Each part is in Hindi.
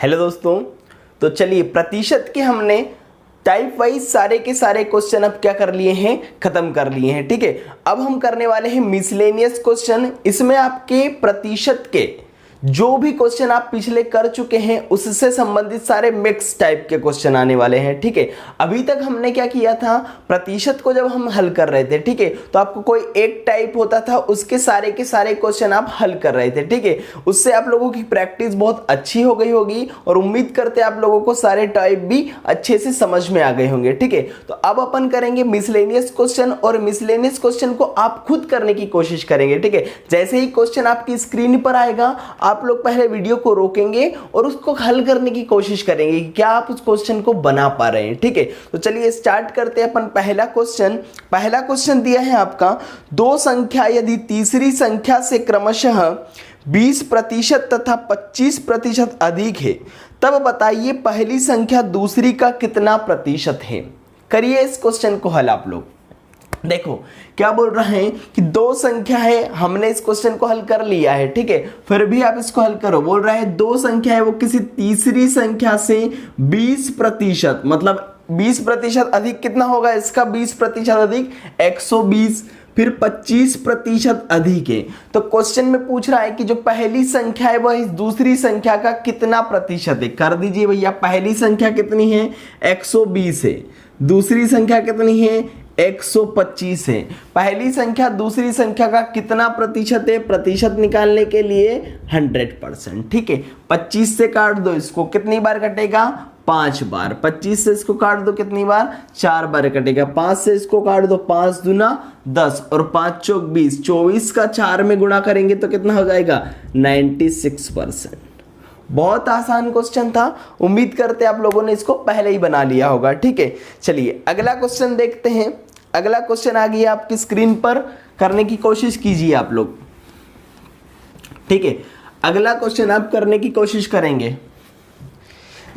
हेलो दोस्तों, तो चलिए प्रतिशत के हमने टाइप वाइज सारे के सारे क्वेश्चन अब क्या कर लिए हैं, खत्म कर लिए हैं। ठीक है, अब हम करने वाले हैं मिसलेनियस क्वेश्चन। इसमें आपके प्रतिशत के जो भी क्वेश्चन आप पिछले कर चुके हैं उससे संबंधित सारे मिक्स टाइप के क्वेश्चन आने वाले हैं। ठीक है, अभी तक हमने क्या किया था, प्रतिशत को जब हम हल कर रहे थे, ठीक है, तो आपको कोई एक टाइप होता था, उसके सारे के सारे क्वेश्चन आप हल कर रहे थे। ठीक है, उससे आप लोगों की प्रैक्टिस बहुत अच्छी हो गई होगी और उम्मीद करते हैं आप लोगों को सारे टाइप भी अच्छे से समझ में आ गए होंगे। ठीक है, तो अब अपन करेंगे मिसलेनियस क्वेश्चन और मिसलेनियस क्वेश्चन को आप खुद करने की कोशिश करेंगे। ठीक है, जैसे ही क्वेश्चन आपकी स्क्रीन पर आएगा आप लोग पहले वीडियो को रोकेंगे और उसको हल करने की कोशिश करेंगे कि क्या आप उस क्वेश्चन को बना पा रहे हैं। ठीक है, तो चलिए स्टार्ट करते हैं अपन। पहला क्वेश्चन दिया है आपका, दो संख्या यदि तीसरी संख्या से क्रमशः 20% तथा 25% अधिक है तब बताइए पहली संख्या दूसरी का कितना प्रतिशत है। करिए इस क्वेश्चन को हल आप लोग। देखो क्या बोल रहे हैं कि दो संख्या है, हमने इस क्वेश्चन को हल कर लिया है। ठीक है, फिर भी आप इसको हल करो। बोल रहा है दो संख्या है, वो किसी तीसरी संख्या से 20%, मतलब 20% अधिक कितना होगा इसका, 20% अधिक 120, फिर 25% अधिक है। तो क्वेश्चन में पूछ रहा है कि जो पहली संख्या है वह इस दूसरी संख्या का कितना प्रतिशत है। कर दीजिए भैया, पहली संख्या कितनी है, 120 है, दूसरी संख्या कितनी है, 125 है। पहली संख्या दूसरी संख्या का कितना प्रतिशत है, प्रतिशत निकालने के लिए 100%। ठीक है, 25 से काट दो इसको, कितनी बार कटेगा, 5 बार। 25 से इसको काट दो कितनी बार, 4 बार कटेगा। 5 से इसको काट दो, 5 दूना 10 और 5 चौक 20, 24 का 4 में गुणा करेंगे तो कितना हो जाएगा, 96%। बहुत आसान क्वेश्चन था, उम्मीद करते हैं आप लोगों ने इसको पहले ही बना लिया होगा। ठीक है, चलिए अगला क्वेश्चन देखते हैं। अगला क्वेश्चन आ गया आपकी स्क्रीन पर, करने की कोशिश कीजिए आप लोग। ठीक है, अगला क्वेश्चन आप करने की कोशिश करेंगे।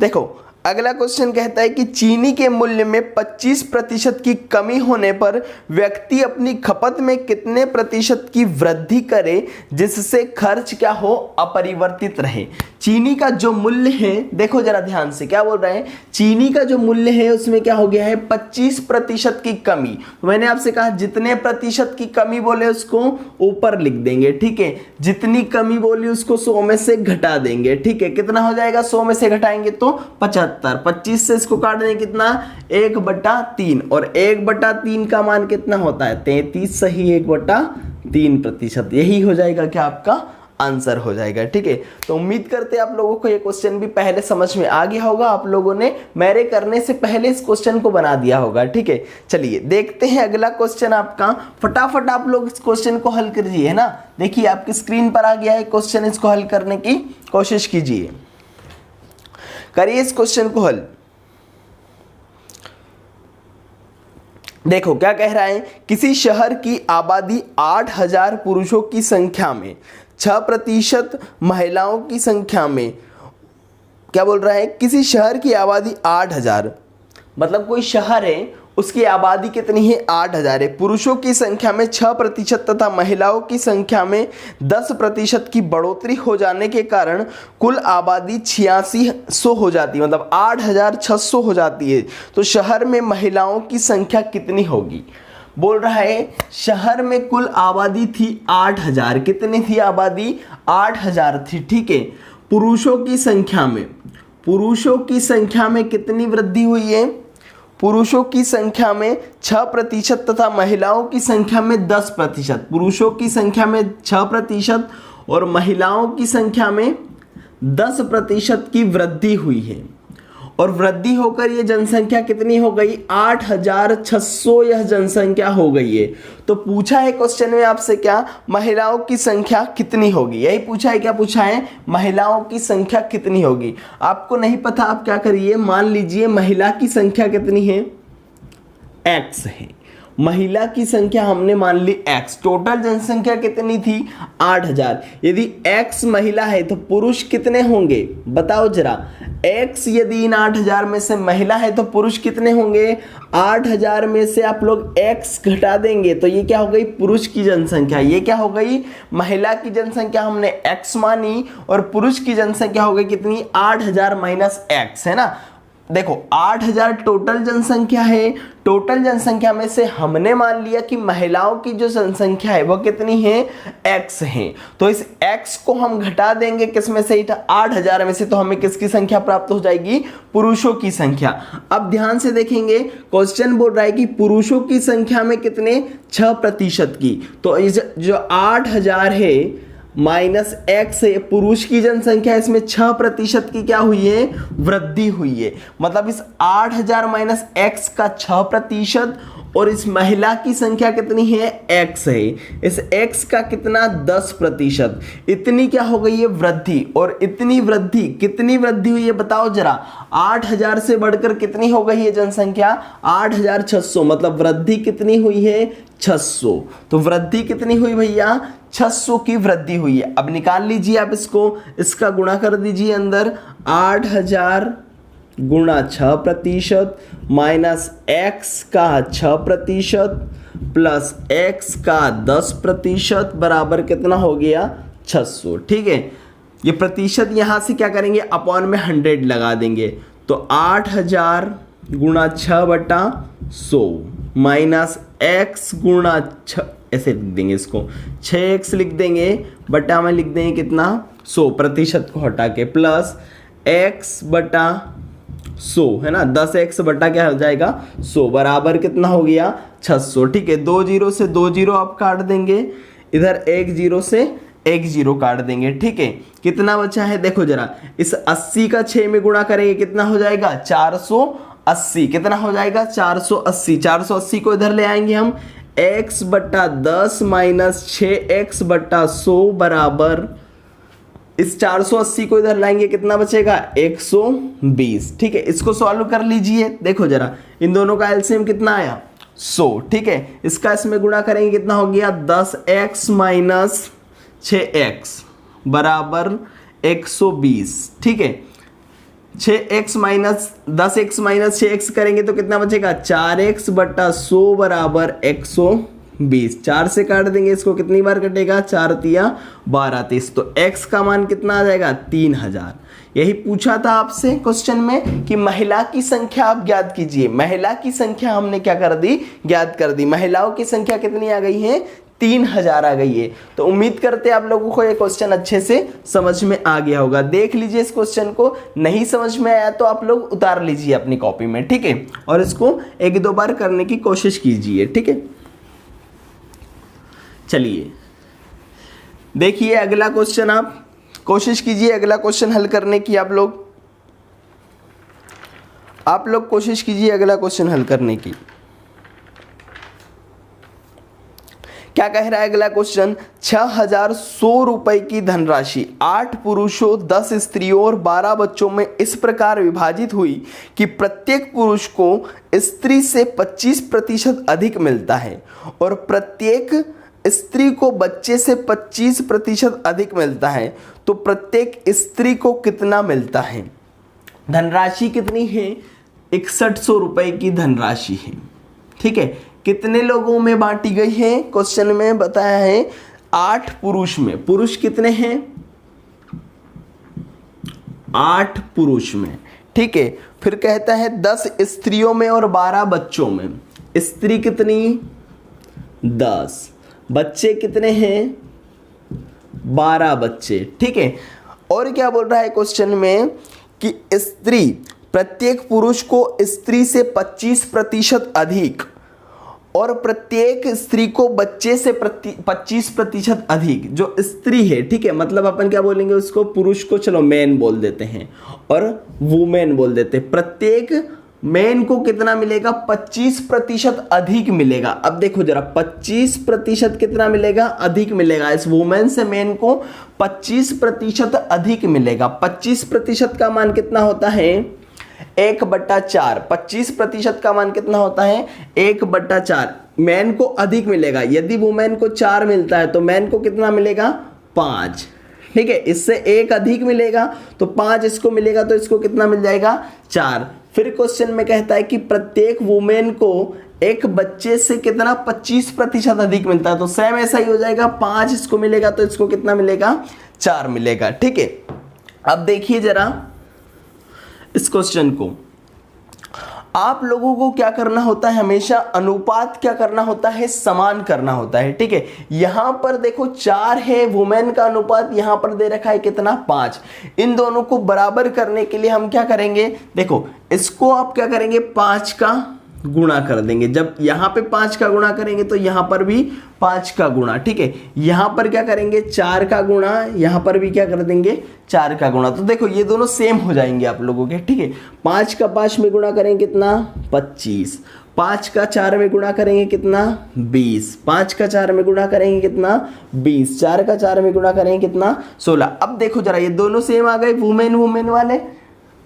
देखो अगला क्वेश्चन कहता है कि चीनी के मूल्य में 25% की कमी होने पर व्यक्ति अपनी खपत में कितने प्रतिशत की वृद्धि करे जिससे खर्च क्या हो, अपरिवर्तित रहे। चीनी का जो मूल्य है, देखो जरा ध्यान से क्या बोल रहे हैं, चीनी का जो मूल्य है उसमें क्या हो गया है, 25% की कमी। तो मैंने आपसे कहा जितने प्रतिशत की कमी बोले उसको ऊपर लिख देंगे। ठीक है, जितनी कमी बोली उसको 100 में से घटा देंगे। ठीक है, कितना हो जाएगा, 100 में से घटाएंगे तो 75। 25 से इसको काट देंगे कितना, 1/3, और 1/3 का मान कितना होता है, 33, सही 1/3%। यही हो जाएगा क्या, आपका आंसर हो जाएगा। ठीक है, तो उम्मीद करते हैं आप लोगों को ये क्वेश्चन भी पहले समझ में आ गया होगा, आप लोगों ने मेरे करने से पहले इस क्वेश्चन को बना दिया होगा। ठीक है, चलिए देखते हैं अगला क्वेश्चन आपका। फटाफट आप लोग इस क्वेश्चन को हल कीजिए, है ना। देखिए आपकी स्क्रीन पर आ गया है क्वेश्चन, इसको हल करने की कोशिश कीजिए, करिए इस क्वेश्चन को हल। देखो क्या कह रहा है, किसी शहर की आबादी 8000 पुरुषों की संख्या में 6% महिलाओं की संख्या में, क्या बोल रहा है, किसी शहर की आबादी 8000, मतलब कोई शहर है उसकी आबादी कितनी है, 8000 है। पुरुषों की संख्या में 6% तथा महिलाओं की संख्या में 10% की बढ़ोतरी हो जाने के कारण कुल आबादी 8600 हो जाती है, मतलब 8600 हो जाती है। तो शहर में महिलाओं की संख्या कितनी होगी। बोल रहा है शहर में कुल आबादी थी 8000, कितनी थी आबादी, 8000 थी। ठीक है, पुरुषों की संख्या में कितनी वृद्धि हुई है, पुरुषों की संख्या में 6% तथा महिलाओं की संख्या में 10%। पुरुषों की संख्या में 6% और महिलाओं की संख्या में 10% की वृद्धि हुई है, और वृद्धि होकर ये जनसंख्या कितनी हो गई, 8600 यह जनसंख्या हो गई है। तो पूछा है क्वेश्चन में आपसे क्या, महिलाओं की संख्या कितनी होगी, यही पूछा है। क्या पूछा है, महिलाओं की संख्या कितनी होगी। आपको नहीं पता, आप क्या करिए, मान लीजिए महिला की संख्या कितनी है, x है, महिला की संख्या हमने मान ली x, टोटल जनसंख्या कितनी थी, 8000। यदि x महिला है तो पुरुष कितने होंगे, बताओ जरा, x यदि इन 8000 में से महिला है तो पुरुष कितने होंगे? 8000 में से आप लोग x घटा देंगे तो ये क्या हो गई? पुरुष की जनसंख्या। ये क्या हो गई? महिला की जनसंख्या हमने x मानी और पुरुष की जनसंख्या हो गई कितनी? 8000 माइनस x, है ना। देखो 8000 टोटल जनसंख्या है, टोटल जनसंख्या में से हमने मान लिया कि महिलाओं की जो जनसंख्या है वो कितनी है? x है। तो इस x को हम घटा देंगे किस में से? 8000 में से, तो हमें किसकी संख्या प्राप्त हो जाएगी? पुरुषों की संख्या। अब ध्यान से देखेंगे, क्वेश्चन बोल रहा है कि पुरुषों की संख्या में कितने? 6% की। तो इस जो 8000 है माइनस x है, पुरुष की जनसंख्या इसमें 6% की क्या हुई है? वृद्धि हुई है। मतलब इस 8000 माइनस x का 6% और इस महिला की संख्या कितनी है? x है। इस x का कितना? 10%। इतनी क्या हो गई है? वृद्धि। और इतनी वृद्धि, कितनी वृद्धि हुई है बताओ जरा? 8000 से बढ़कर कितनी हो गई है जनसंख्या? 8600। मतलब वृद्धि कितनी हुई है? 600। तो वृद्धि कितनी हुई भैया? 600 की वृद्धि हुई है। अब निकाल लीजिए आप इसको, इसका गुणा कर दीजिए अंदर। 8000 गुणा 6% माइनस x का 6% प्लस x का 10% बराबर कितना हो गया? 600। ठीक है, ये प्रतिशत यहां से क्या करेंगे? अपॉन में 100 लगा देंगे। तो 8000 गुणा 6/100 माइनस x गुणा 6, ऐसे लिख देंगे इसको, 6x लिख देंगे, बटा में लिख देंगे कितना? 100, प्रतिशत को हटा के, प्लस x बटा 100, है ना। 10x बटा क्या हो जाएगा? 100 बराबर कितना हो गया? 600। ठीक है, 2 0 से 2 0 आप काट देंगे, इधर 1 0 से 1 0 काट देंगे। ठीक है, कितना बचा है? देखो जरा, इस 80 का 6 में गुणा करेंगे कितना हो जाएगा? 480। कितना हो जाएगा? 480। 480 को इधर ले आएंगे हम, x बटा 10 माइनस 6x बटा 100 बराबर, इस 480 को इधर लाएंगे कितना बचेगा? 120। ठीक है, इसको सॉल्व कर लीजिए। देखो जरा, इन दोनों का एलसीएम कितना आया? 100। ठीक है, इसका इसमें गुणा करेंगे कितना हो गया? 10x माइनस 6x बराबर 120। ठीक है, 6x minus 10x minus 6x करेंगे तो कितना बचेगा? 4x बटा 100 बराबर 120। 4 से काट देंगे इसको, कितनी बार कटेगा? 4 तिया 12 30। तो x का मान कितना आ जाएगा? 3000। यही पूछा था आपसे क्वेश्चन में कि महिला की संख्या आप ज्ञात कीजिए। महिला की संख्या हमने क्या कर दी? ज्ञात कर दी। महिलाओं की संख्या कितनी आ गई है? 3000 आ गई है। तो उम्मीद करते हैं आप लोगों को ये क्वेश्चन अच्छे से समझ में आ गया होगा। देख लीजिए इस क्वेश्चन को, नहीं समझ में आया तो आप लोग उतार लीजिए अपनी कॉपी में। ठीक है, और इसको 1-2 बार करने की कोशिश कीजिए। ठीक है, चलिए देखिए अगला क्वेश्चन, आप कोशिश कीजिए अगला क्वेश्चन हल करने की। आप लोग कोशिश कीजिए अगला क्वेश्चन हल करने की। क्या कह रहा है अगला क्वेश्चन? 6100 रुपए की धनराशि 8 पुरुषों, 10 स्त्रियों और 12 बच्चों में इस प्रकार विभाजित हुई कि प्रत्येक पुरुष को स्त्री से 25% अधिक मिलता है और प्रत्येक स्त्री को बच्चे से 25% अधिक मिलता है। तो प्रत्येक स्त्री को कितना मिलता है? धनराशि कितनी है? 6100 रुपए की धनराशि है। ठीक है, कितने लोगों में बांटी गई है? क्वेश्चन में बताया है 8 पुरुष में। पुरुष कितने हैं? 8 पुरुष में। ठीक है, फिर कहता है 10 स्त्रियों में और 12 बच्चों में। स्त्री कितनी? 10। बच्चे कितने हैं? 12 बच्चे। ठीक है, और क्या बोल रहा है क्वेश्चन में कि स्त्री, प्रत्येक पुरुष को स्त्री से 25% अधिक और प्रत्येक स्त्री को बच्चे से 25% अधिक। जो स्त्री है, ठीक है, मतलब अपन क्या बोलेंगे उसको? पुरुष को चलो मैन बोल देते हैं और वुमेन बोल देते हैं। प्रत्येक मैन को कितना मिलेगा? 25% अधिक मिलेगा। अब देखो जरा, 25% कितना मिलेगा? अधिक मिलेगा। इस वुमेन से मैन को 25% अधिक मिलेगा। 25% का मान कितना होता है? 1/4। 25% का मान कितना होता है? 1/4। मैन को अधिक मिलेगा। यदि वुमेन को 4 मिलता है तो मैन को कितना मिलेगा? 5। ठीक है, इससे एक अधिक मिलेगा तो 5 इसको मिलेगा, तो इसको कितना मिल जाएगा 4। फिर क्वेश्चन में कहता है कि प्रत्येक वुमेन को एक बच्चे से कितना 25% अधिक मिलता है, तो सेम ऐसा ही हो जाएगा, 5 इसको मिलेगा तो इसको कितना मिलेगा 4 मिलेगा। ठीक है, अब देखिए जरा इस क्वेश्चन को, आप लोगों को क्या करना होता है, हमेशा अनुपात क्या करना होता है, समान करना होता है। ठीक है, यहां पर देखो 4 है वुमेन का अनुपात, यहां पर दे रखा है कितना 5। इन दोनों को बराबर करने के लिए हम क्या करेंगे, देखो इसको आप क्या करेंगे 5 का गुणा कर देंगे। जब यहां पे 5 का गुणा करेंगे तो यहां पर भी 5 का गुणा। ठीक है, यहां पर क्या करेंगे 4 का गुणा, यहां पर भी क्या कर देंगे 4 का गुणा। तो देखो ये दोनों सेम हो जाएंगे आप लोगों के। ठीक है, 5 का 5 में गुणा करेंगे कितना 25, 5 का 4 में गुणा करेंगे कितना 20, 5 का 4 में गुणा करेंगे कितना 20, 4 का 4 में गुणा करेंगे कितना 16। अब देखो जरा ये दोनों सेम आ गए वुमेन वुमेन वाले,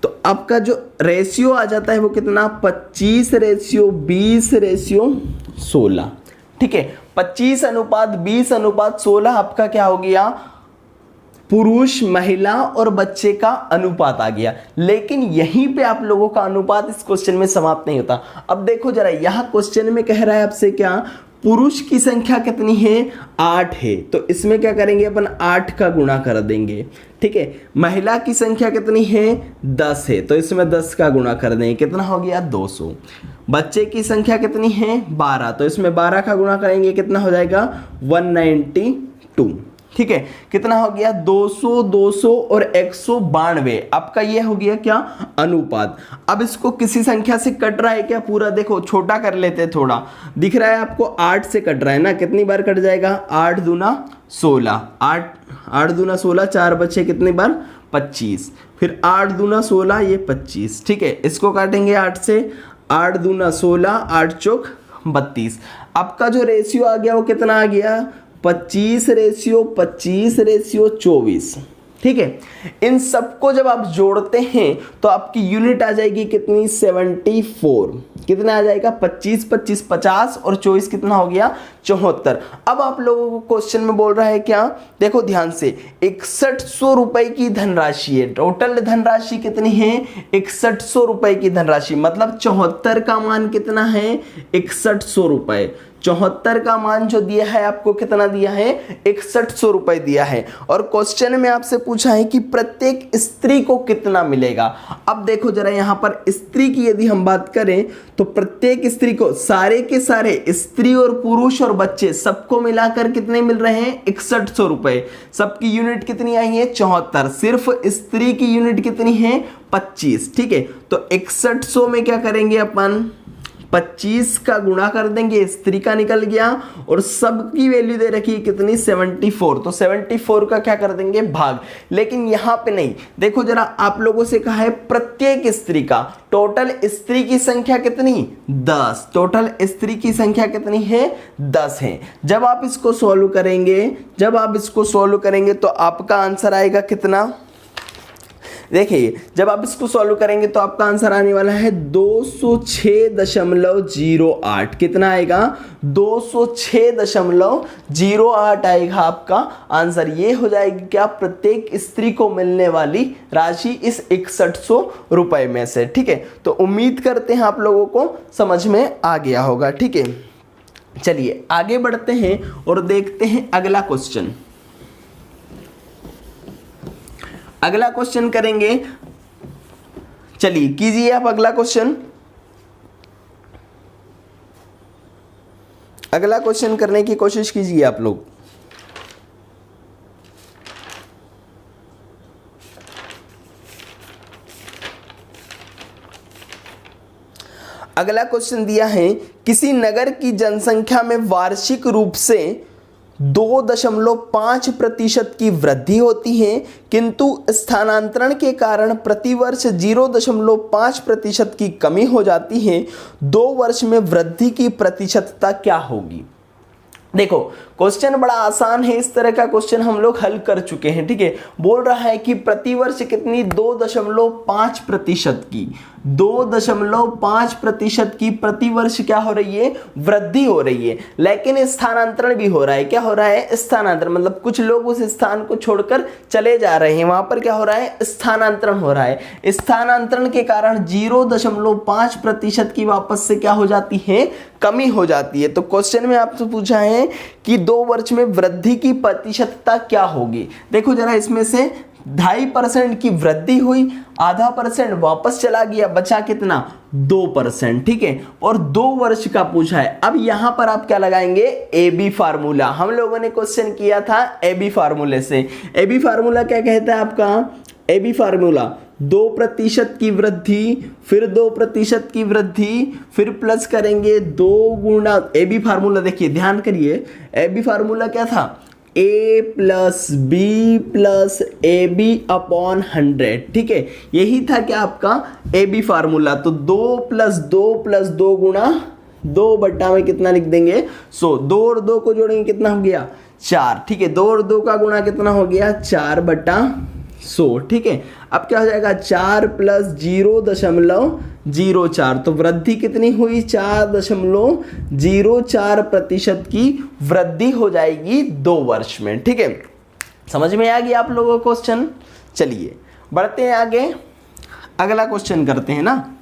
तो आपका जो रेशियो आ जाता है वो कितना 25:20:16। ठीक है, 25:20:16 आपका क्या हो गया, पुरुष महिला और बच्चे का अनुपात आ गया। लेकिन यहीं पे आप लोगों का अनुपात इस क्वेश्चन में समाप्त नहीं होता। अब देखो जरा यहां क्वेश्चन में कह रहा है आपसे क्या, पुरुष की संख्या कितनी है 8 है, तो इसमें क्या करेंगे अपन 8 का गुणा कर देंगे। ठीक है, महिला की संख्या कितनी है 10 है, तो इसमें 10 का गुणा कर देंगे, कितना हो गया 200। बच्चे की संख्या कितनी है 12, तो इसमें 12 का गुणा करेंगे, कितना हो जाएगा 192। ठीक है, कितना हो गया 200, 200 और 192। आपका ये हो गया क्या अनुपात। अब इसको किसी संख्या से कट रहा है क्या पूरा, देखो छोटा कर लेते हैं थोड़ा, दिख रहा है आपको 8 से कट रहा है ना, कितनी बार कट जाएगा 8 दूना 16, 8 दूना 16, 4 बचे कितनी बार 25, फिर 8 दूना 16 ये 25। ठीक है, इसको काटेंगे 8 से, 8 दूना 16, 8 चौक 32। आपका जो रेशियो आ गया वो कितना आ गया 25:24। ठीक है, इन सबको जब आप जोड़ते हैं तो आपकी यूनिट आ जाएगी कितनी 74। कितना आ जाएगा 25, 25, 50 और 24 कितना हो गया 74। अब आप लोगों को क्वेश्चन में बोल रहा है क्या, देखो ध्यान से 6100 रुपए की धनराशि है, टोटल धनराशि कितनी है 6100 रुपए की धनराशि, मतलब 74 का मान कितना है 6100 रुपए। 74 का मान जो दिया है आपको कितना दिया है 6100 रुपए दिया है, और क्वेश्चन में आपसे पूछा है कि प्रत्येक स्त्री को कितना मिलेगा। अब देखो जरा यहां पर स्त्री की यदि हम बात करें तो प्रत्येक स्त्री को, सारे के सारे स्त्री और पुरुष और बच्चे सबको मिलाकर कितने मिल रहे हैं 6100 रुपए। सबकी यूनिट कितनी आई है 74, सिर्फ स्त्री की यूनिट कितनी है 25। ठीक है, तो 6100 में क्या करेंगे अपन 25 का गुणा कर देंगे, स्त्री का निकल गया, और सबकी वैल्यू दे रखी है कितनी 74, तो 74 का क्या कर देंगे भाग। लेकिन यहां पे नहीं, देखो जरा आप लोगों से कहा है प्रत्येक स्त्री का, टोटल स्त्री की संख्या कितनी 10, टोटल स्त्री की संख्या कितनी है 10 है। जब आप इसको सॉल्व करेंगे तो आपका आंसर आएगा कितना, देखिए जब आप इसको सॉल्व करेंगे तो आपका आंसर आने वाला है 206.08। कितना आएगा 206.08 आएगा आपका आंसर। ये हो जाएगी क्या प्रत्येक स्त्री को मिलने वाली राशि इस 6100 रुपए में से। ठीक है, तो उम्मीद करते हैं आप लोगों को समझ में आ गया होगा। ठीक है, चलिए आगे बढ़ते हैं और देखते हैं अगला क्वेश्चन। अगला क्वेश्चन करेंगे, चलिए कीजिए आप अगला क्वेश्चन। अगला क्वेश्चन करने की कोशिश कीजिए आप लोग। अगला क्वेश्चन दिया है, किसी नगर की जनसंख्या में वार्षिक रूप से 2.5% की वृद्धि होती है, किंतु स्थानांतरण के कारण प्रतिवर्ष 0.5% की कमी हो जाती है। 2 वर्ष में वृद्धि की प्रतिशतता क्या होगी। देखो क्वेश्चन बड़ा आसान है, इस तरह का क्वेश्चन हम लोग हल कर चुके हैं। ठीक है, बोल रहा है कि प्रतिवर्ष कितनी 2.5% की 2.5% की प्रतिवर्ष क्या हो रही है, वृद्धि हो रही है। लेकिन स्थानांतरण भी हो रहा है। क्या हो रहा है, स्थानांतरण, मतलब कुछ लोग उस स्थान को छोड़कर चले जा रहे हैं, वहां पर क्या हो रहा है, स्थानांतरण हो रहा है। स्थानांतरण के कारण 0.5% की वापस से क्या हो जाती है, कमी हो जाती है। तो क्वेश्चन में आपसे पूछा है कि 2 वर्ष में वृद्धि की प्रतिशतता क्या होगी। देखो जरा, इसमें से 2.5% की वृद्धि हुई, 0.5% वापस चला गया, बचा कितना, 2%। ठीक है, और 2 वर्ष का पूछा है। अब यहां पर आप क्या लगाएंगे, ए बी फार्मूला। हम लोगों ने क्वेश्चन किया था ए बी फार्मूले से। ए बी फार्मूला क्या कहता है आपका, ए बी फार्मूला 2% की वृद्धि, फिर 2% की वृद्धि, फिर प्लस करेंगे 2 गुना। ए बी फार्मूला देखिए, ध्यान करिए, ए बी फार्मूला क्या था, a plus B plus A B upon 100। ठीक है, यही था क्या आपका ए बी फार्मूला। तो 2 प्लस 2 गुणा 2 बट्टा में कितना लिख देंगे, 100। 2 और 2 को जोड़ेंगे कितना हो गया, 4। ठीक है, 2 और 2 का गुणा कितना हो गया, 4/100। ठीक है, अब क्या हो जाएगा, 4 प्लस 0.04। तो वृद्धि कितनी हुई, 4.04% की वृद्धि हो जाएगी 2 वर्ष में। ठीक है, समझ में आ गया आप लोगों को क्वेश्चन। चलिए बढ़ते हैं आगे, अगला क्वेश्चन करते हैं ना।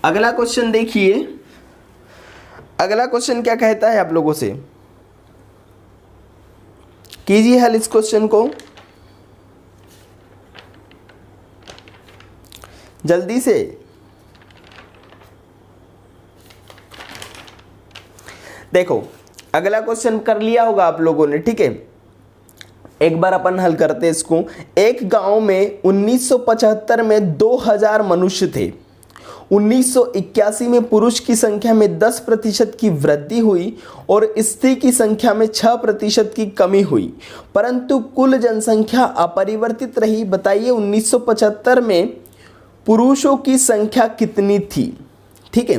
अगला क्वेश्चन देखिए, अगला क्वेश्चन क्या कहता है आप लोगों से, कीजिए हल इस क्वेश्चन को जल्दी से। देखो अगला क्वेश्चन कर लिया होगा आप लोगों ने। ठीक है, एक बार अपन हल करते हैं इसको। एक गांव में 1975 में 2000 मनुष्य थे। 1981 में पुरुष की संख्या में 10% की वृद्धि हुई और स्त्री की संख्या में 6% की कमी हुई, परंतु कुल जनसंख्या अपरिवर्तित रही। बताइए 1975 में पुरुषों की संख्या कितनी थी। ठीक है,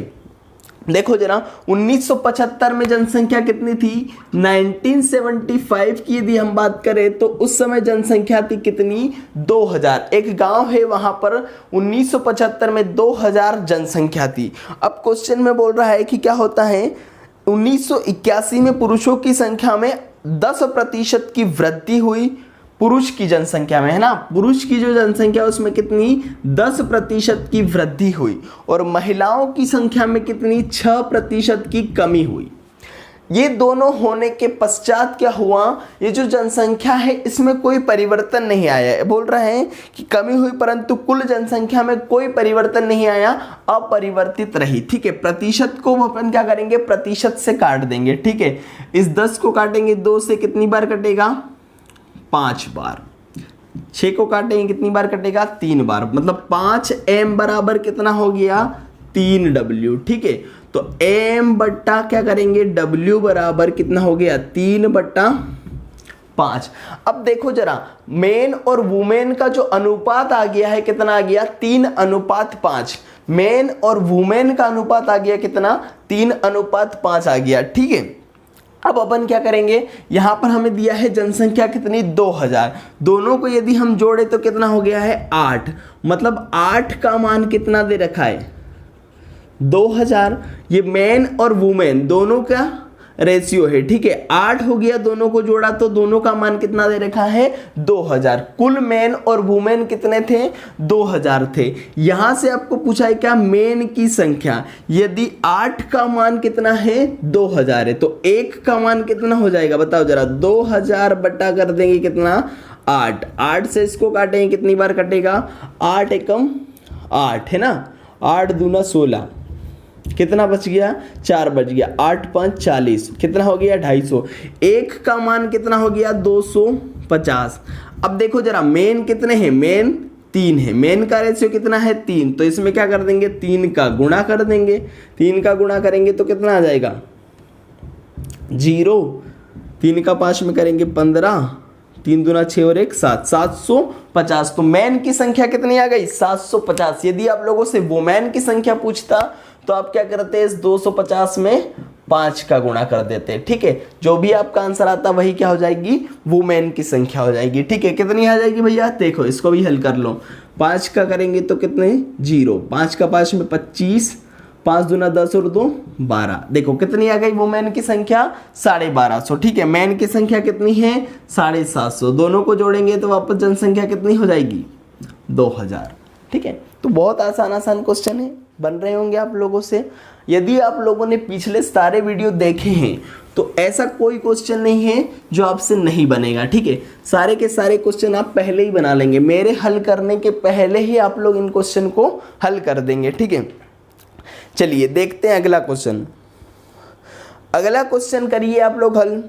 देखो जरा, 1975 में जनसंख्या कितनी थी, 1975 की यदि हम बात करें तो उस समय जनसंख्या थी कितनी, 2000। एक गांव है वहां पर 1975 में 2000 जनसंख्या थी। अब क्वेश्चन में बोल रहा है कि क्या होता है, 1981 में पुरुषों की संख्या में 10% की वृद्धि हुई, पुरुष की जनसंख्या में, है ना, पुरुष की जो जनसंख्या उसमें कितनी, 10% की वृद्धि हुई, और महिलाओं की संख्या में कितनी, 6% की कमी हुई। ये दोनों होने के पश्चात क्या हुआ, ये जो जनसंख्या है इसमें कोई परिवर्तन नहीं आया है। बोल रहे हैं कि कमी हुई परंतु कुल जनसंख्या में कोई परिवर्तन नहीं आया, अपरिवर्तित रही। ठीक है, प्रतिशत को अपन क्या करेंगे, प्रतिशत से काट देंगे। ठीक है, इस 10 को काटेंगे 2 से, कितनी बार कटेगा, 5 बार। 6 को काटेंगे कितनी बार कटेगा, 3 बार। मतलब 5m बराबर कितना हो गया, 3w। ठीक है, तो m बट्टा क्या करेंगे, w बराबर कितना हो गया, 3/5। अब देखो जरा, मेन और वुमेन का जो अनुपात आ गया है कितना आ गया, 3:5। मेन और वुमेन का अनुपात आ गया कितना, 3:5 आ गया। ठीक है, अब अपन क्या करेंगे, यहां पर हमें दिया है जनसंख्या कितनी, 2000। दोनों को यदि हम जोड़े तो कितना हो गया है, 8। मतलब 8 का मान कितना दे रखा है, 2000। ये मैन और वुमेन दोनों का रेशियो है। ठीक है, 8 हो गया, दोनों को जोड़ा तो दोनों का मान कितना दे रखा है, 2000। कुल मैन और वुमेन कितने थे, 2000 थे। यहां से आपको पूछा है क्या, मैन की संख्या। यदि 8 का मान कितना है, 2000 है, तो 1 का मान कितना हो जाएगा, बताओ जरा, 2000 बटा कर देंगे कितना, 8। 8 से इसको काटेंगे कितनी बार कटेगा, 8 एकम 8, है ना, 8 दूना 16, कितना बच गया, 4 बच गया। 8 5 40, कितना हो गया, 250। 1 का मान कितना हो गया, 250। अब देखो जरा, मेन कितने हैं, मेन 3 है, मेन का रेशियो कितना है, 3। तो इसमें क्या कर देंगे, 3 का गुणा कर देंगे। 3 का गुणा करेंगे तो कितना आ जाएगा, 0। 3 का 5 में करेंगे 15, 3 दूना 6 और 1 7, 750। तो मैन की संख्या कितनी आ गई, 750। यदि आप लोगों से वुमेन की संख्या पूछता तो आप क्या करते हैं, इस 250 में 5 का गुणा कर देते हैं, ठीक है। जो भी आपका आंसर आता वही क्या हो जाएगी, वुमेन की संख्या हो जाएगी, ठीक है। कितनी आ जाएगी भैया, देखो इसको भी हल कर लो। 5 का करेंगे तो कितने 0, 5 का 5 में 25, 5 दूना 10 और 2 12। देखो कितनी आ गई वुमेन की संख्या 1250, ठीक है। मैन की संख्या कितनी है 750, दोनों को जोड़ेंगे तो वापस जनसंख्या कितनी हो जाएगी 2000, ठीक है। तो बहुत आसान क्वेश्चन है, बन रहे होंगे आप लोगों से। यदि आप लोगों ने पिछले सारे वीडियो देखे हैं तो ऐसा कोई क्वेश्चन नहीं है जो आपसे नहीं बनेगा, ठीक है। सारे के सारे क्वेश्चन आप पहले ही बना लेंगे, मेरे हल करने के पहले ही आप लोग इन क्वेश्चन को हल कर देंगे, ठीक है। चलिए देखते हैं अगला क्वेश्चन। अगला क्वेश्चन करिए आप लोग हल।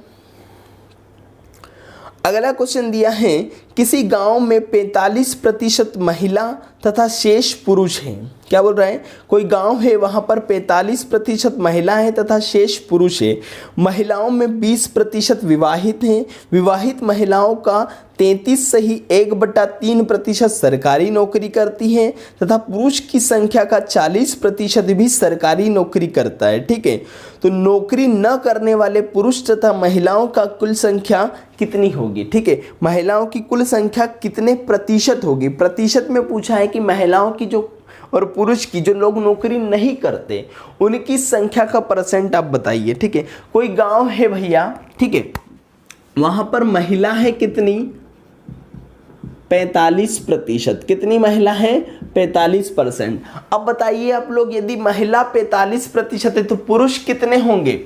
अगला क्वेश्चन दिया है, किसी गांव में 45% महिला तथा शेष पुरुष हैं। क्या बोल रहा है, कोई गांव है वहां पर 45% महिला है तथा शेष पुरुष है। महिलाओं में 20% विवाहित हैं। विवाहित महिलाओं का 33.1/3% सरकारी नौकरी करती हैं तथा पुरुष की संख्या का 40% भी सरकारी नौकरी करता है, ठीक है। तो नौकरी न करने वाले पुरुष तथा महिलाओं का कुल संख्या कितनी होगी, ठीक है। महिलाओं की कुल संख्या कितने प्रतिशत होगी, प्रतिशत में पूछा है कि महिलाओं की जो और पुरुष की जो लोग नौकरी नहीं करते उनकी संख्या का परसेंट आप बताइए, ठीक है। कोई गांव है भैया, ठीक है, वहां पर महिला है कितनी 45%। कितनी महिला है 45%। अब बताइए आप लोग, यदि महिला 45% है तो पुरुष कितने होंगे,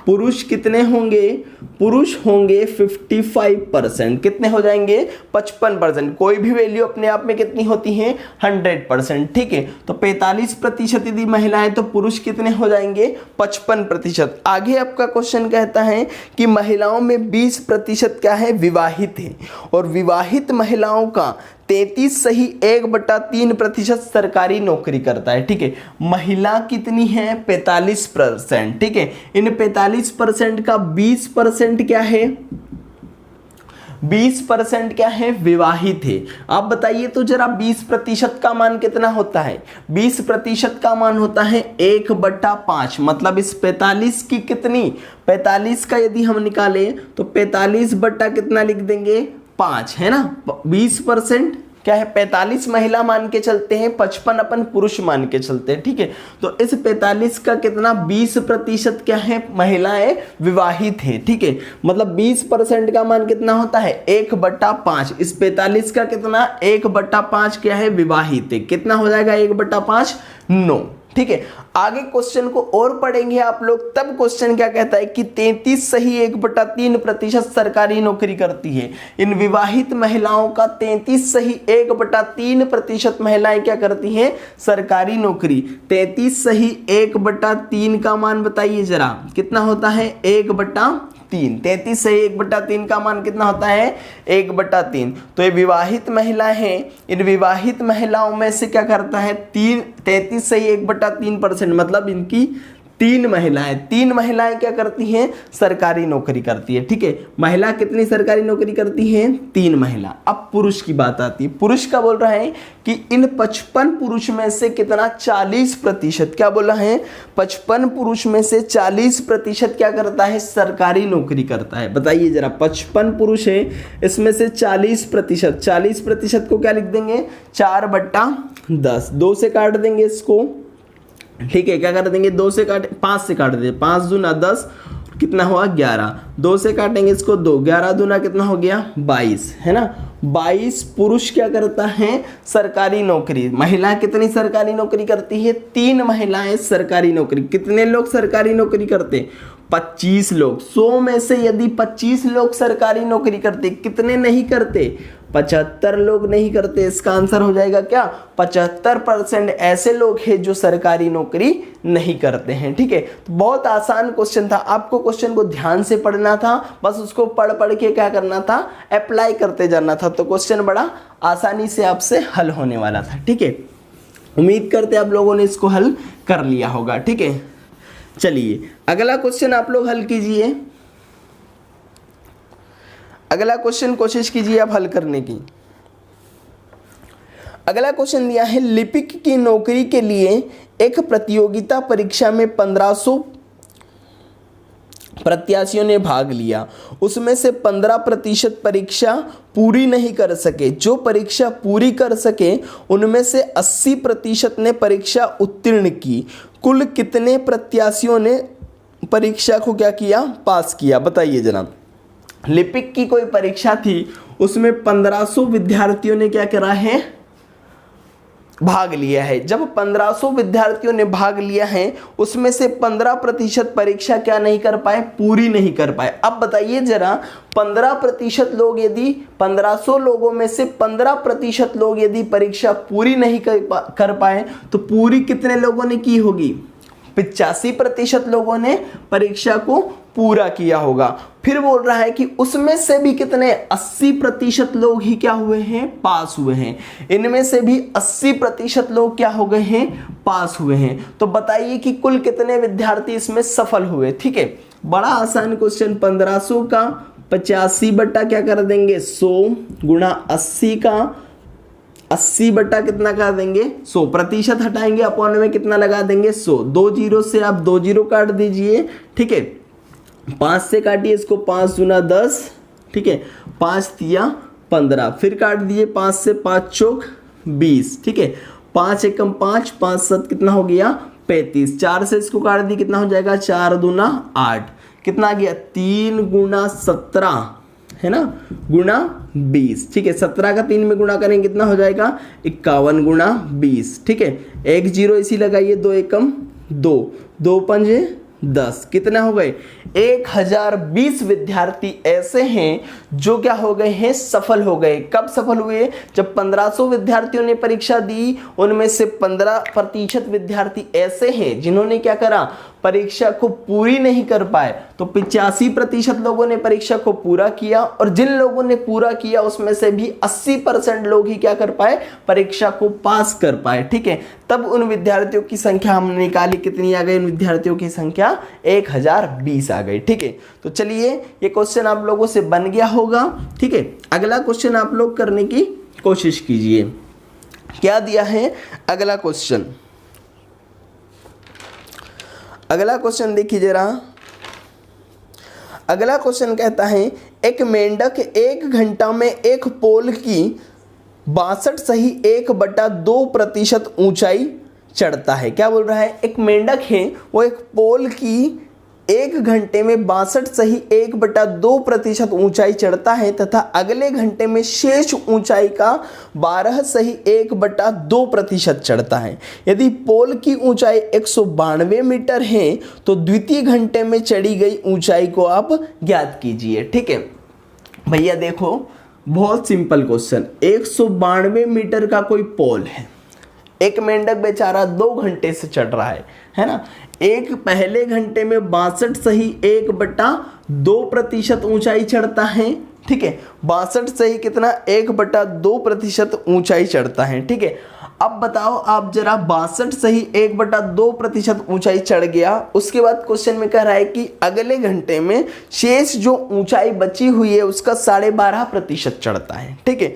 पुरुष कितने होंगे, पुरुष होंगे 55%। कितने हो जाएंगे 55%। कोई भी वैल्यू अपने आप में कितनी होती है 100%, ठीक है। तो 45% यदि महिला है तो पुरुष कितने हो जाएंगे 55%। आगे आपका क्वेश्चन कहता है कि महिलाओं में 20% क्या है विवाहित है और विवाहित महिलाओं का 33.1/3% सरकारी नौकरी करता है, ठीक है। महिला कितनी है 45%, ठीक है। इन 45% का 20% क्या है, 20% क्या है विवाहित है। आप बताइए तो जरा 20% का मान कितना होता है, 20% का मान होता है 1/5। मतलब इस 45 की कितनी 45 का यदि हम निकालें तो 45 बट्टा कितना लिख देंगे 5, है ना। 20% क्या है 45 महिला मान के चलते हैं, 55 अपन पुरुष मान के चलते हैं, ठीक है। तो इस 45 का कितना 20% क्या है महिलाएं विवाहित है, ठीक है। मतलब 20% का मान कितना होता है 1/5। इस 45 का कितना 1/5 क्या है विवाहित है। कितना हो जाएगा 1/5 9, ठीक है। आगे क्वेश्चन को और पढ़ेंगे आप लोग, तब क्वेश्चन क्या कहता है कि 33.1/3% सरकारी नौकरी करती है। इन विवाहित महिलाओं का 33.1/3% महिलाएं क्या करती हैं सरकारी नौकरी। 33.1/3 का मान बताइए जरा कितना होता है 1/3। 33.1/3 का मान कितना होता है 1/3। तो ये विवाहित महिलाएं हैं, इन विवाहित महिलाओं में से क्या करता है 33.1/3%। मतलब इनकी 3 महिलाएं क्या करती हैं सरकारी नौकरी करती है, ठीक है। महिला कितनी सरकारी नौकरी करती हैं 3 महिला। अब पुरुष की बात आती है। पुरुष का बोल रहा है कि इन 55 पुरुष में से कितना 40%, क्या बोला है 55 पुरुष में से 40% क्या करता है सरकारी नौकरी करता है। बताइए जरा 55 पुरुष है, इसमें से 40% को क्या लिख देंगे 4/10। 2 से काट देंगे इसको, ठीक है। क्या कर देंगे 2 से काटे 5 से काट देंगे, 5 दूना 10 कितना हुआ 11। 2 से काटेंगे इसको 2, 11 दूना कितना हो गया 22, है ना। 22 पुरुष क्या करता है सरकारी नौकरी। महिला कितनी सरकारी नौकरी करती है 3 महिलाएं सरकारी नौकरी। कितने लोग सरकारी नौकरी करते 25 लोग। 100 में से यदि 25 लोग सरकारी नौकरी करते, कितने नहीं करते 75 लोग नहीं करते। इसका आंसर हो जाएगा क्या 75% ऐसे लोग हैं जो सरकारी नौकरी नहीं करते हैं, ठीक है। तो बहुत आसान क्वेश्चन था, आपको क्वेश्चन को ध्यान से पढ़ना था, बस उसको पढ़ पढ़ के क्या करना था अप्लाई करते जाना था। तो क्वेश्चन बड़ा आसानी से आपसे हल होने वाला था, ठीक है। उम्मीद करते आप लोगों ने इसको हल कर लिया होगा, ठीक है। चलिए अगला क्वेश्चन आप लोग हल कीजिए। अगला क्वेश्चन कोशिश कीजिए आप हल करने की। अगला क्वेश्चन दिया है लिपिक की नौकरी के लिए एक प्रतियोगिता परीक्षा में 1500 प्रत्याशियों ने भाग लिया, उसमें से 15% परीक्षा पूरी नहीं कर सके। जो परीक्षा पूरी कर सके उनमें से 80% ने परीक्षा उत्तीर्ण की। कुल कितने प्रत्याशियों ने परीक्षा को क्या किया, पास किया, बताइए जनाब। लिपिक की कोई परीक्षा थी, उसमें 1500 विद्यार्थियों ने क्या करा है, भाग लिया है। जब 1500 विद्यार्थियों ने भाग लिया है, उसमें से 15% परीक्षा क्या नहीं कर पाए, पूरी नहीं कर पाए। अब बताइए जरा, 15% लोग यदि 1500 लोगों में से 15% लोग यदि परीक्षा पूरी नहीं कर पाए तो पूरी कितने लोगों ने की होगी, 85% लोगों ने परीक्षा को पूरा किया होगा। फिर बोल रहा है कि उसमें से भी कितने, 80% लोग ही क्या हुए हैं, पास हुए हैं। इनमें से भी 80% लोग क्या हो गए हैं, पास हुए हैं। तो बताइए कि कुल कितने विद्यार्थी इसमें सफल हुए। ठीक है, बड़ा आसान क्वेश्चन। 1500 का 85 बट्टा क्या कर देंगे, 100 गुणा 80 का 80 बट्टा कितना कर देंगे, 100। प्रतिशत हटाएंगे, अपॉन में कितना लगा देंगे, 100। 2 जीरो से आप 2 जीरो काट दीजिए। ठीक है, 5 से काटिए इसको, 5 गुना 10। ठीक है, 5 तिया 15, फिर काट दिए 5 से, 5 चौक 20। ठीक है, 5 एकम 5, 5 7 कितना हो गया, 35। 4 से इसको काट दिए, कितना हो जाएगा, 4 दूना 8, कितना आ गया, 3 गुना 17 है ना, गुणा 20। ठीक है, 17 का 3 में गुणा करेंगे कितना हो जाएगा, 51 गुणा 20। ठीक है, 1 जीरो इसी लगाइए, 2 एकम 2, 2 पंजे 10, कितना हो गए, 1020 विद्यार्थी ऐसे हैं जो क्या हो गए हैं, सफल हो गए। कब सफल हुए, जब 1500 विद्यार्थियों ने परीक्षा दी, उनमें से 15% विद्यार्थी ऐसे हैं जिन्होंने क्या करा, परीक्षा को पूरी नहीं कर पाए। तो 85% लोगों ने परीक्षा को पूरा किया, और जिन लोगों ने पूरा किया उसमें से भी 80% लोग ही क्या कर पाए, परीक्षा को पास कर पाए। ठीक है, तब उन विद्यार्थियों की संख्या हमने निकाली, कितनी आ गई, उन विद्यार्थियों की संख्या 1020 आ गई। ठीक है, तो चलिए ये क्वेश्चन आप लोगों से बन गया होगा। ठीक है, अगला क्वेश्चन आप लोग करने की कोशिश कीजिए। क्या दिया है अगला क्वेश्चन, अगला क्वेश्चन देखिए जरा। अगला क्वेश्चन कहता है, एक मेंढक 1 घंटा में एक पोल की 62 सही 1/2% ऊंचाई चढ़ता है। क्या बोल रहा है, एक मेंढक है, वो एक पोल की 1 घंटे में 62 सही 1/2% ऊंचाई चढ़ता है तथा अगले घंटे में शेष ऊंचाई का 12 सही 1/2% चढ़ता है। यदि पोल की ऊंचाई 192 मीटर है तो द्वितीय घंटे में चढ़ी गई ऊंचाई को आप ज्ञात कीजिए। ठीक है भैया, देखो बहुत सिंपल क्वेश्चन। 192 मीटर का कोई पोल है, एक मेंढक बेचारा 2 घंटे से चढ़ रहा है ना। एक पहले घंटे में 62 सही 1/2% ऊंचाई चढ़ता है। ठीक है, 62 सही कितना, 1/2% ऊंचाई चढ़ता है। ठीक है, अब बताओ आप जरा, 62 सही 1/2% ऊंचाई चढ़ गया, उसके बाद क्वेश्चन में कह रहा है कि अगले घंटे में शेष जो ऊंचाई बची हुई है उसका 12.5% चढ़ता है। ठीक है,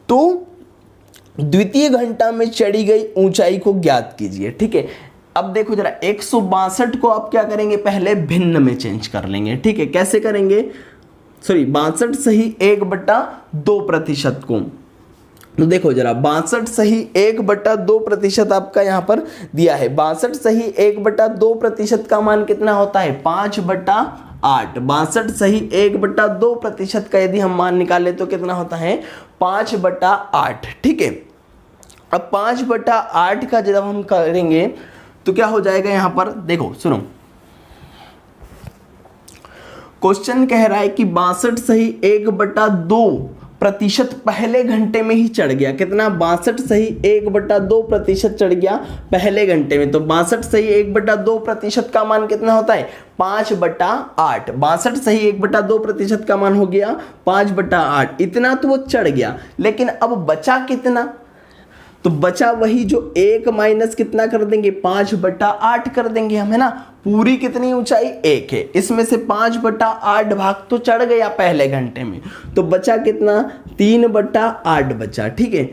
तो द्वितीय घंटा में चढ़ी गई ऊंचाई को ज्ञात कीजिए। ठीक है, अब देखो जरा, 162 को आप क्या करेंगे, पहले भिन्न में चेंज कर लेंगे। ठीक है, कैसे करेंगे, सॉरी 62 सही 1/2% को, तो देखो जरा 62 सही 1/2% आपका यहाँ पर दिया है। 62 सही 1/2% का मान कितना होता है, 5/8। 62 सही 1/2% का यदि हम मान निकाले तो कितना होता है, 5/8। ठीक है, अब 5/8 का जब हम करेंगे तो क्या हो जाएगा, यहाँ पर देखो सुनो, क्वेश्चन कह रहा है कि 62 सही 1/2% पहले घंटे में ही चढ़ गया। कितना, 62 सही 1/2% चढ़ गया पहले घंटे में। तो 62 सही 1/2% का मान कितना होता है, 5/8। 62 सही 1/2% का मान हो गया 5/8। इतना तो वो चढ़ गया, लेकिन अब बचा कितना, तो बचा वही जो 1 माइनस कितना कर देंगे, 5/8 कर देंगे हम, है ना। पूरी कितनी ऊंचाई 1 है, इसमें से 5/8 भाग तो चढ़ गया पहले घंटे में, तो बचा कितना, 3/8 बचा। ठीक है,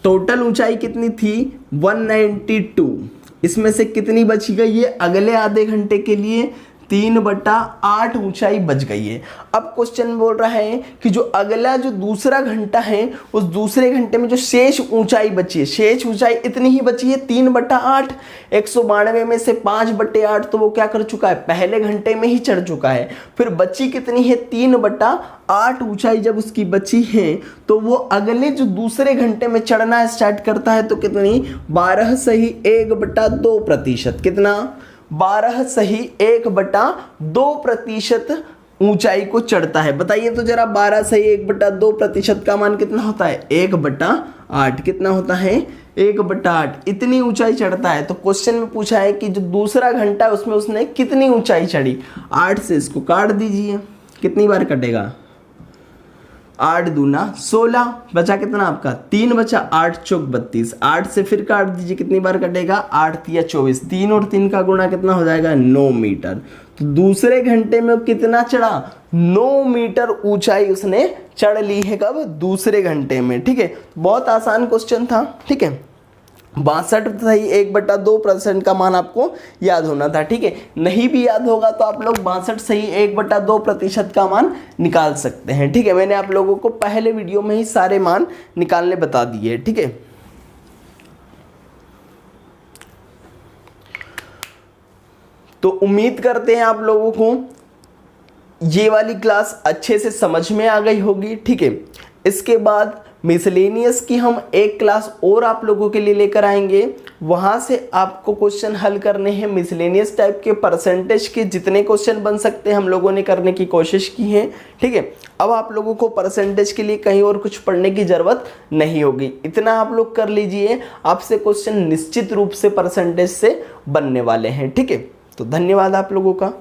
टोटल ऊंचाई कितनी थी, 192। इसमें से कितनी बची गई है, अगले आधे घंटे के लिए 3/8 ऊंचाई बच गई है। अब क्वेश्चन बोल रहा है कि जो अगला जो दूसरा घंटा है उस दूसरे घंटे में जो शेष ऊंचाई बची है, शेष ऊंचाई इतनी ही बची है 3/8। 192 में से 5/8 तो वो क्या कर चुका है, पहले घंटे में ही चढ़ चुका है। फिर बची कितनी है, 3/8 ऊंचाई जब उसकी बची है तो वो अगले जो दूसरे घंटे में चढ़ना स्टार्ट करता है तो कितनी, 12 सही 1/2%। कितना, 12 सही 1/2% ऊंचाई को चढ़ता है। बताइए तो जरा, 12 सही 1/2% का मान कितना होता है, 1/8। कितना होता है, 1/8। इतनी ऊंचाई चढ़ता है। तो क्वेश्चन में पूछा है कि जो दूसरा घंटा है उसमें उसने कितनी ऊंचाई चढ़ी। 8 से इसको काट दीजिए, कितनी बार कटेगा, 8 दूना 16, बचा कितना आपका 3 बचा, 8 चौक 32। 8 से फिर काट दीजिए, कितनी बार कटेगा, 8 तिया 24। 3 और 3 का गुणा कितना हो जाएगा, 9 मीटर। तो दूसरे घंटे में कितना चढ़ा, 9 मीटर ऊंचाई उसने चढ़ ली है। कब, दूसरे घंटे में। ठीक है, बहुत आसान क्वेश्चन था। ठीक है, 62 सही 1/2% का मान आपको याद होना था। ठीक है, नहीं भी याद होगा तो आप लोग 62 सही 1/2% का मान निकाल सकते हैं। ठीक है, मैंने आप लोगों को पहले वीडियो में ही सारे मान निकालने बता दिए। ठीक है, तो उम्मीद करते हैं आप लोगों को ये वाली क्लास अच्छे से समझ में आ गई होगी। ठीक है, इसके बाद मिसलेनियस की हम एक क्लास और आप लोगों के लिए लेकर आएंगे। वहां से आपको क्वेश्चन हल करने हैं मिसलेनियस टाइप के, परसेंटेज के जितने क्वेश्चन बन सकते हैं हम लोगों ने करने की कोशिश की है। ठीक है, अब आप लोगों को परसेंटेज के लिए कहीं और कुछ पढ़ने की जरूरत नहीं होगी। इतना आप लोग कर लीजिए, आपसे क्वेश्चन निश्चित रूप से परसेंटेज से बनने वाले हैं। ठीक है, तो धन्यवाद आप लोगों का।